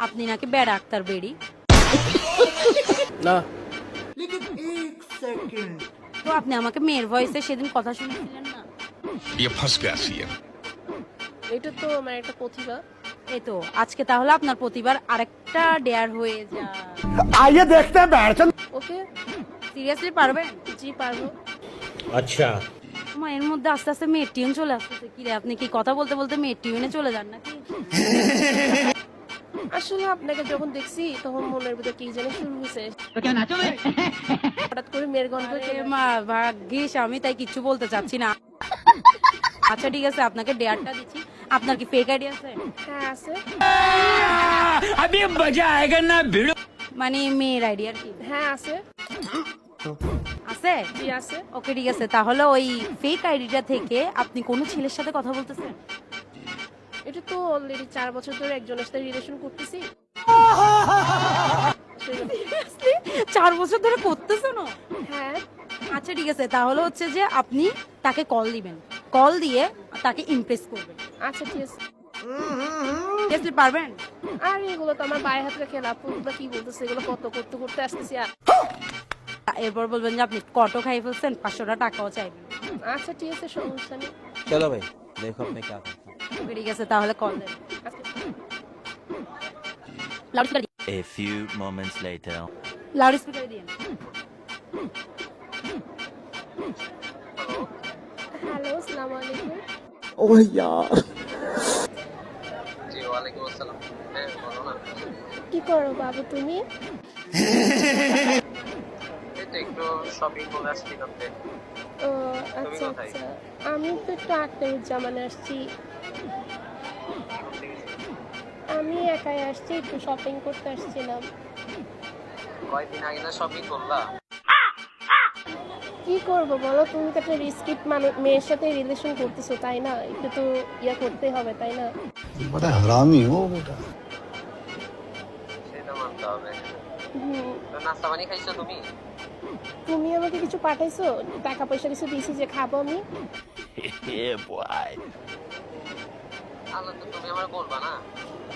আপনি নাকি বেড়া আক্তার বেড়ি না তো আপনি আমাকে মেয়ের ভয়েসে সেদিন কথা শুনেছিলেন না? ये फंस गया सी है। এটা তো আমার একটা প্রতিভা। এই তো আজকে তাহলে আপনার প্রতিবার আরেকটা ডেয়ার হয়ে যা। आइए देखते हैं बैठ ওকে, সিরিয়াসলি পারবেন? জি পারবো। अच्छा আমার এর মধ্যে আস্তে আস্তে মেয়ের টিউন চলে আসতেছে। কি রে, আপনি কি কথা বলতে বলতে মেয়ের টিউনে চলে যান নাকি? আসলে আপনাকে যখন দেখছি তখন মনের ভিতরে কি জানি শুরু হয়েছে, হঠাৎ করে মেয়ের গন্ধ আরে চলে মা ভাগ্যিস, আমি তাই কিছু বলতে চাচ্ছি না। আচ্ছা ঠিক আছে, আপনাকে ডেয়ারটা দিচ্ছি। আপনার কি ফেক আইডি আছে? হ্যাঁ আছে। अभी मजा आएगा ना भिड़ो মানে মেয়ের আইডি আর কি হ্যাঁ আছে। আছে? জি আছে। ওকে ঠিক আছে, তাহলে ওই ফেক আইডিটা থেকে আপনি কোন ছেলের সাথে কথা বলতেছেন? এটা তো অলরেডি 4 বছর ধরে একজনের সাথে রিলেশন করতেছি। 4 বছর ধরে করতেছেন? হ্যাঁ আচ্ছা ঠিক আছে, তাহলে হচ্ছে যে আপনি তাকে কল দিবেন, কল দিয়ে তাকে ইমপ্রেস করবেন। আচ্ছা ঠিক আছে। সিরিয়াসলি পারবেন? আর এগুলো তো আমার বাই হাতের খেলা, পুরোটা কি বলতেছে এগুলো কত করতে করতে আসতেছি। আর এরপর বলবেন যে আপনি কটো খাই ফেলছেন, 500 টাকাও চাইবেন। আচ্ছা ঠিক আছে, সমস্যা নেই। चलो भाई देखो अब मैं क्या करता हूँ। ওকে ঠিক আছে, তাহলে কল দেন। আচ্ছা, loud speaker A few moments later. Loud speaker দিন। হ্যালো আসসালামু আলাইকুম। ओह यार জি ওয়ালাইকুম আসসালাম। হ্যাঁ বলো না। কি করো বাবু তুমি? এই তো একটু শপিং মলে আসছি করতে। ও আচ্ছা কোথায়? আচ্ছা, আমি তো একটু আক্তারুজ্জামানে আসছি। আমি একাই আসছি, একটু শপিং করতে আসছিলাম। কয়েকদিন আগে না শপিং করলা? কি করবো বলো, তুমি তো একটা রিস্কিট মেয়ের সাথে রিলেশন করতেছো তাই না, একটু তো ইয়া করতে হবে তাই না? बड़ा हरामी हो बेटा। সেটা মানতে হবে। হুম, তো নাস্তা পানি খাইছো তুমি? তুমি আমাকে কিছু পাঠাইছো, টাকা পয়সা কিছু দিয়েছি যে খাবো আমি? Yeah boy. আল্লাহ, তো তুমি আমার বলবা না?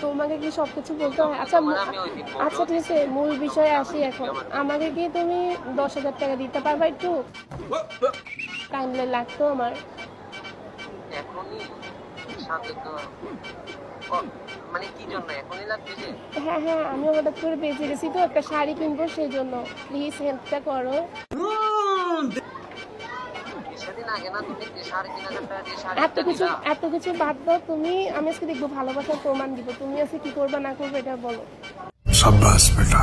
তোমাকে কি সবকিছু বলতে হয়? আচ্ছা তোমার আমি ওই দিন বলবো। আচ্ছা ঠিক আছে, মূল বিষয়ে আসি এখন। আমাকে কি তুমি 10,000 টাকা দিতে পারবা একটু? কাইন্ডলি লাগতো আমার। এখনই সাথে তো মানে কি জন্য এখনই লাগবে যে? হ্যাঁ হ্যাঁ, আমি হঠাৎ করে বেঁচে গেছি তো, একটা শাড়ি কিনবো সেই জন্য, প্লিজ হেল্পটা করো। সেদিন আগে না তুমি 3,500 টাকা দিয়ে শাড়ি এত কিছু বাদ দাও তুমি, আমি আজকে দেখবো ভালোবাসার প্রমাণ দিব। তুমি আজকে কি করবা না করবে এটা বলো। शाबाश बेटा।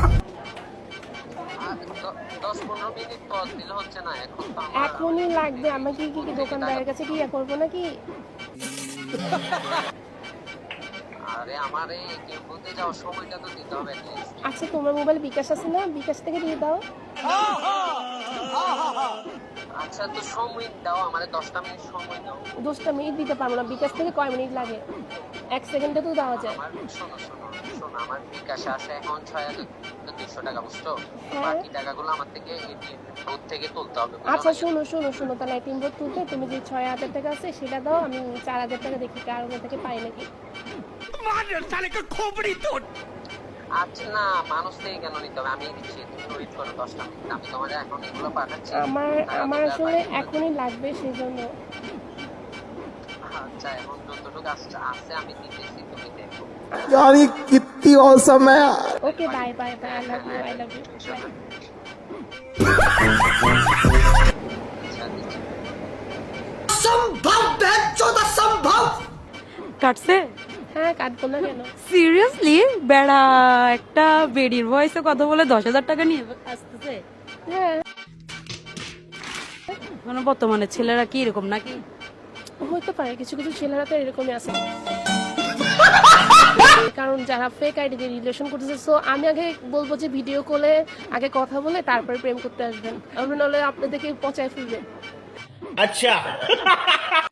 10-15 মিনিট পর দিলে হচ্ছে না? এখন তো আমার এখনই লাগবে আমাকে। কি দোকানদারের কাছে কি ইয়া করবো নাকি? আরে আমার এই এটিএম বুথে যাওয়ার সময়টা তো দিতে হবে at least। আচ্ছা তোমার মোবাইলে বিকাশ আছে না, বিকাশ থেকে দিয়ে দাও। আচ্ছা তো সময় দাও, আমারে 10টা মিনিট সময় দাও। 10টা মিনিট দিতে পারবো না, বিকাশ থেকে কয় মিনিট লাগে? 1 সেকেন্ডে তো দেওয়া যায়। আমার শোনো শোনো শোনো, আমার বিকাশে আসে এখন 6,200 টাকা, বুঝছো? হ্যাঁ। বাকি টাকাগুলো আমার থেকে এটিএম বুথ থেকে তুলতে হবে। আচ্ছা শোনো, তাহলে এটিএম বোর্ড তুলতে তুমি যে 6,000 টাকা আছে সেটা দাও, আমি 4,000 টাকা দেখি কার থেকে পাই নাকি। আচ্ছা না, মানুষ থেকে কেন নিতে হবে? আমি দিচ্ছি, তুমি ওয়েট করো 10টা মিনিট, আমি তোমার এখন এগুলো পাঠাচ্ছি। আমার আসলে এখনই লাগবে সেই জন্য। আচ্ছা এখন যতটুকু আসছে আমি দিতেছি, তুমি দেখো। यार ये कितनी औसम है यार। Okay bye bye bye, I love you. আচ্ছা দিচ্ছি। কাটছে? হ্যাঁ কাটবো না কেন? সিরিয়াসলি বেড়া একটা বেডির ভয়েসে কথা বলে 10,000 টাকা নিয়ে আসতেছে? হ্যাঁ মানে বর্তমানে ছেলেরা কি এরকম নাকি? হইতে পারে, কিছু কিছু ছেলেরা তো এরকমই আছে। কারণ যারা ফেক আইডি দিয়ে রিলেশন করতেছে, সো আমি আগে বলবো যে ভিডিও কলে আগে কথা বলে তারপরে প্রেম করতে আসবেন, নাহলে আপনাদেরকে পচায় ফেলবে। अच्छा